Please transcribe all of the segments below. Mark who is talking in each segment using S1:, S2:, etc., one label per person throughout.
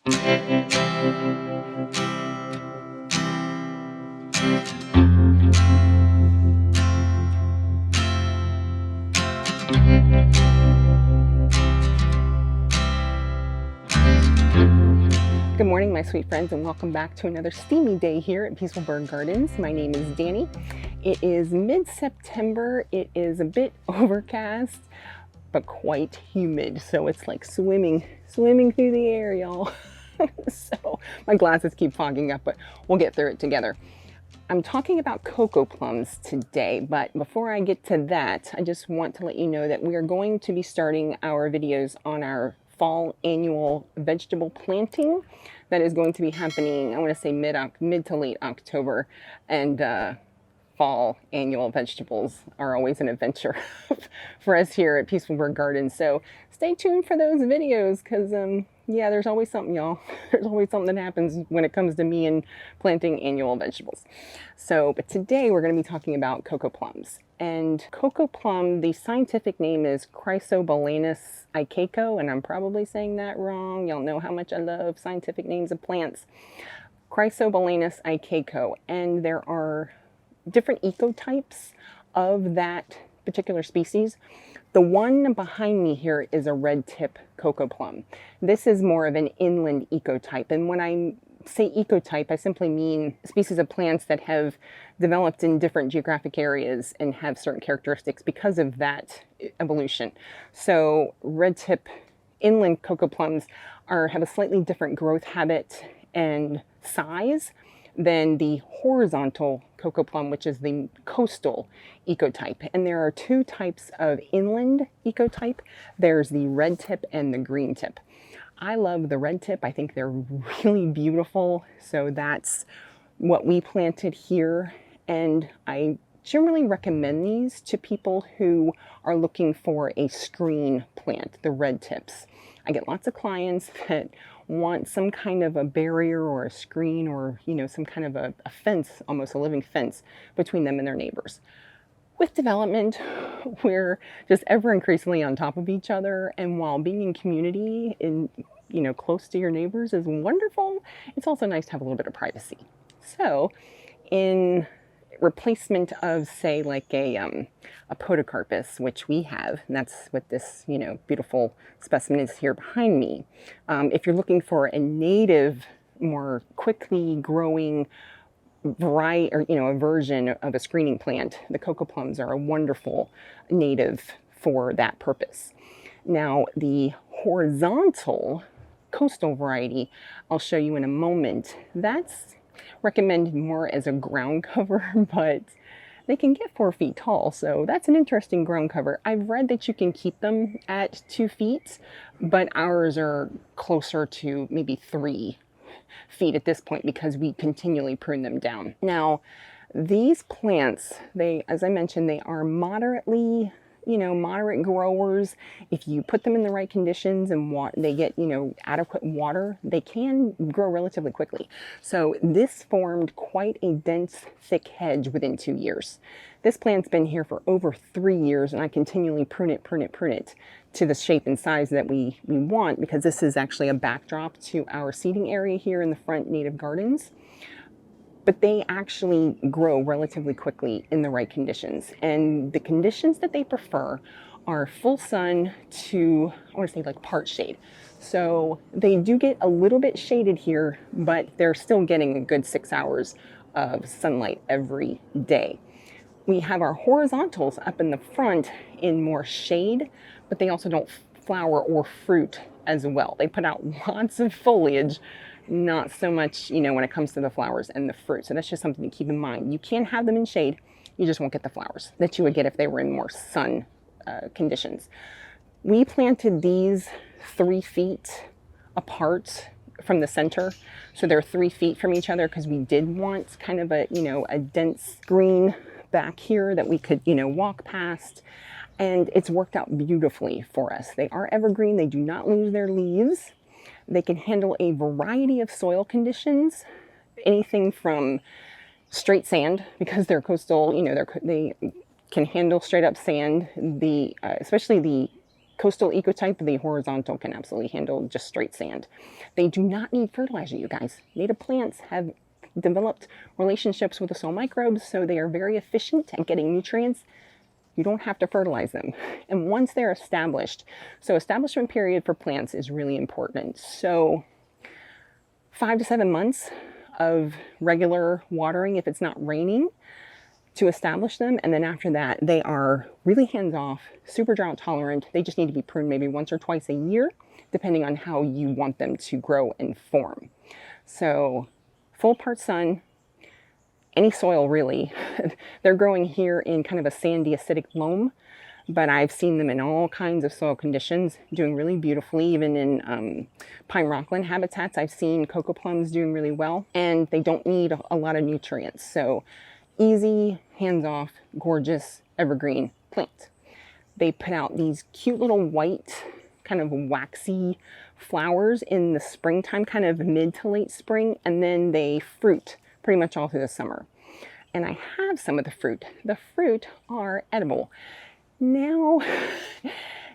S1: Good morning, my sweet friends, and welcome back to another steamy day here at Peaceful Bird Gardens. My name is Dani. It is mid-September. It is a bit overcast, but quite humid, so it's like swimming through the air, y'all. So my glasses keep fogging up, but we'll get through it together. I'm talking about cocoplums today, but before I get to that, I just want to let you know that we are going to be starting our videos on our fall annual vegetable planting that is going to be happening, I want to say mid to late October. And fall annual vegetables are always an adventure for us here at Peaceful Bird Gardens. So stay tuned for those videos because, yeah, there's always something, y'all. There's always something that happens when it comes to me and planting annual vegetables. So, but today we're going to be talking about cocoplums. And cocoplum, the scientific name is Chrysobalanus ikeco, and I'm probably saying that wrong. Y'all know how much I love scientific names of plants. Chrysobalanus ikeco, and there are different ecotypes of that particular species. The one behind me here is a red tip cocoplum. This is more of an inland ecotype, and when I say ecotype, I simply mean species of plants that have developed in different geographic areas and have certain characteristics because of that evolution. So red tip inland cocoplums have a slightly different growth habit and size than the horizontal cocoplum, which is the coastal ecotype. And there are two types of inland ecotype. There's the red tip and the green tip. I love the red tip. I think they're really beautiful. So that's what we planted here. And I generally recommend these to people who are looking for a screen plant, the red tips. I get lots of clients that want some kind of a barrier or a screen or, you know, some kind of a fence, almost a living fence between them and their neighbors. With development, we're just ever increasingly on top of each other, and while being in community in, you know, close to your neighbors is wonderful, it's also nice to have a little bit of privacy. So in replacement of, say, like a podocarpus, which we have, and that's what this, you know, beautiful specimen is here behind me. If you're looking for a native, more quickly growing variety, or, you know, a version of a screening plant, the cocoplums are a wonderful native for that purpose. Now, the horizontal coastal variety, I'll show you in a moment, that's recommended more as a ground cover, but they can get 4 feet tall, so that's an interesting ground cover. I've read that you can keep them at 2 feet, but ours are closer to maybe 3 feet at this point because we continually prune them down. Now, these plants, as I mentioned, they are moderately, you know, moderate growers. If you put them in the right conditions and they get, you know, adequate water, they can grow relatively quickly. So this formed quite a dense, thick hedge within 2 years. This plant's been here for over 3 years, and I continually prune it to the shape and size that we want, because this is actually a backdrop to our seating area here in the front native gardens. But they actually grow relatively quickly in the right conditions. And the conditions that they prefer are full sun to, I want to say, like part shade. So they do get a little bit shaded here, but they're still getting a good 6 hours of sunlight every day. We have our horizontals up in the front in more shade, but they also don't flower or fruit as well. They put out lots of foliage, not so much, you know, when it comes to the flowers and the fruit. So that's just something to keep in mind. You can have them in shade, you just won't get the flowers that you would get if they were in more sun conditions. We planted these 3 feet apart from the center, so they're 3 feet from each other because we did want kind of a, you know, a dense green back here that we could, you know, walk past. And it's worked out beautifully for us. They are evergreen, they do not lose their leaves. They can handle a variety of soil conditions, anything from straight sand, because they're coastal, you know, they can handle straight up sand. Especially the coastal ecotype, the horizontal can absolutely handle just straight sand. They do not need fertilizer, you guys. Native plants have developed relationships with the soil microbes, so they are very efficient at getting nutrients. You don't have to fertilize them. And once they're established, so establishment period for plants is really important. So 5 to 7 months of regular watering if it's not raining to establish them. And then after that, they are really hands-off, super drought tolerant. They just need to be pruned maybe once or twice a year, depending on how you want them to grow and form. So full part sun, any soil really. They're growing here in kind of a sandy acidic loam, but I've seen them in all kinds of soil conditions doing really beautifully. Even in pine rockland habitats, I've seen cocoplums doing really well, and they don't need a lot of nutrients. So easy, hands-off, gorgeous, evergreen plant. They put out these cute little white, kind of waxy flowers in the springtime, kind of mid to late spring, and then they fruit pretty much all through the summer. And I have some of the fruit. The fruit are edible. Now,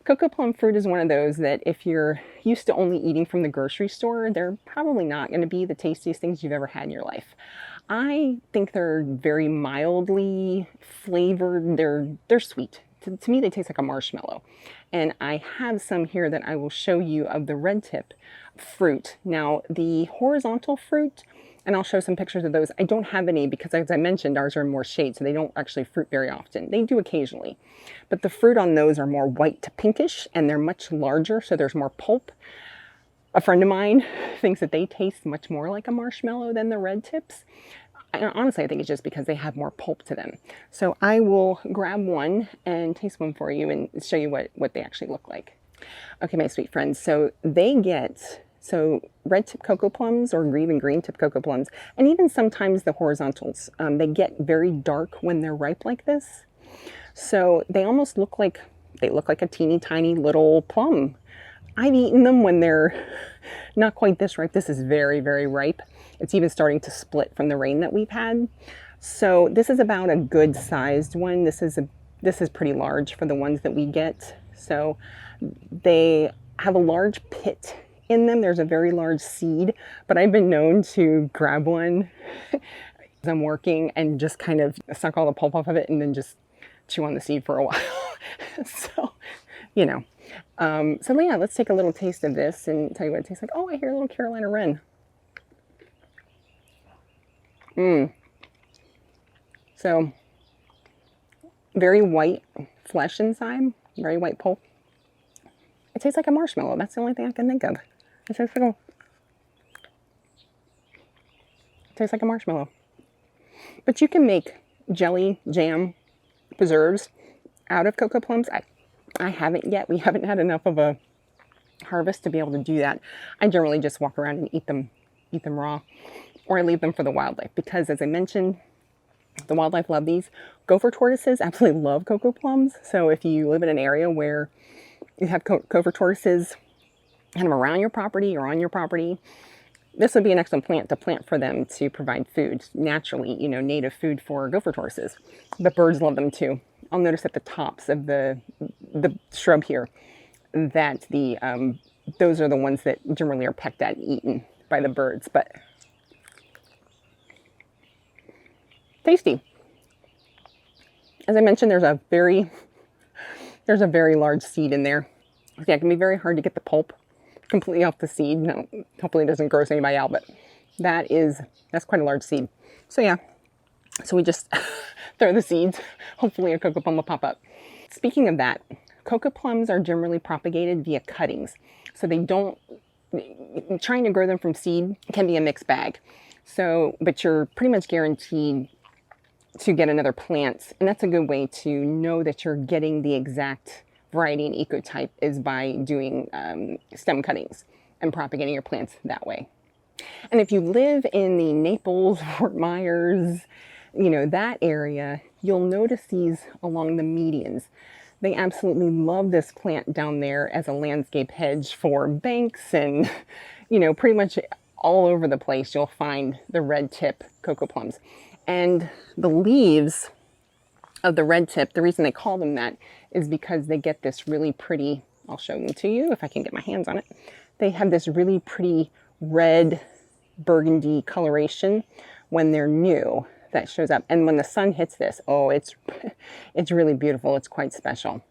S1: cocoplum fruit is one of those that if you're used to only eating from the grocery store, they're probably not going to be the tastiest things you've ever had in your life. I think they're very mildly flavored. They're sweet. To me, they taste like a marshmallow. And I have some here that I will show you of the red tip fruit. Now, the horizontal fruit, and I'll show some pictures of those. I don't have any because, as I mentioned, ours are in more shade, so they don't actually fruit very often. They do occasionally. But the fruit on those are more white to pinkish, and they're much larger, so there's more pulp. A friend of mine thinks that they taste much more like a marshmallow than the red tips. And honestly, I think it's just because they have more pulp to them. So I will grab one and taste one for you and show you what they actually look like. Okay, my sweet friends, so red tip cocoplums or even green tip cocoplums, and even sometimes the horizontals, they get very dark when they're ripe like this. So they almost look like a teeny tiny little plum. I've eaten them when they're not quite this ripe. This is very, very ripe. It's even starting to split from the rain that we've had. So this is about a good sized one. This is pretty large for the ones that we get. So they have a large pit in them. There's a very large seed, but I've been known to grab one as I'm working and just kind of suck all the pulp off of it and then just chew on the seed for a while. So, you know. So yeah, let's take a little taste of this and tell you what it tastes like. Oh, I hear a little Carolina wren. So very white flesh inside, very white pulp. It tastes like a marshmallow. That's the only thing I can think of. It tastes like a marshmallow. But you can make jelly, jam, preserves out of cocoplums. I haven't yet. We haven't had enough of a harvest to be able to do that. I generally just walk around and eat them raw, or I leave them for the wildlife because, as I mentioned, the wildlife love these. Gopher tortoises absolutely love cocoplums. So if you live in an area where you have gopher tortoises kind of around your property or on your property, this would be an excellent plant to plant for them to provide food naturally, native food for gopher tortoises. But birds love them too. I'll notice at the tops of the shrub here that those are the ones that generally are pecked at and eaten by the birds. But tasty. As I mentioned, there's a very large seed in there. Yeah, it can be very hard to get the pulp completely off the seed. No, hopefully it doesn't gross anybody out, but that's quite a large seed. So yeah, so we just throw the seeds. Hopefully a cocoplum will pop up. Speaking of that, cocoplums are generally propagated via cuttings. So trying to grow them from seed can be a mixed bag. So, but you're pretty much guaranteed to get another plant. And that's a good way to know that you're getting the exact variety and ecotype is by doing stem cuttings and propagating your plants that way. And if you live in the Naples, Fort Myers, that area, you'll notice these along the medians. They absolutely love this plant down there as a landscape hedge for banks and, pretty much all over the place you'll find the red tip cocoplums. And the leaves of the red tip, the reason they call them that is because they get this really pretty I'll show them to you if I can get my hands on it. They have this really pretty red burgundy coloration when they're new that shows up. And when the sun hits this, oh, it's really beautiful. It's quite special.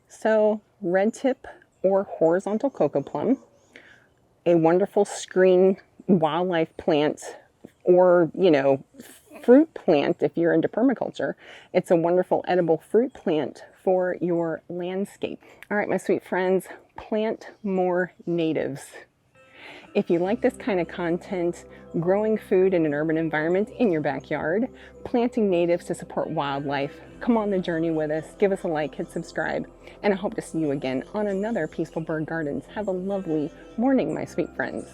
S1: So red tip or horizontal cocoplum, a wonderful screen wildlife plant, or, you know, fruit plant if you're into permaculture. It's a wonderful edible fruit plant for your landscape. All right, my sweet friends, plant more natives. If you like this kind of content, growing food in an urban environment in your backyard, planting natives to support wildlife, come on the journey with us, give us a like, hit subscribe, and I hope to see you again on another Peaceful Bird Gardens. Have a lovely morning, my sweet friends.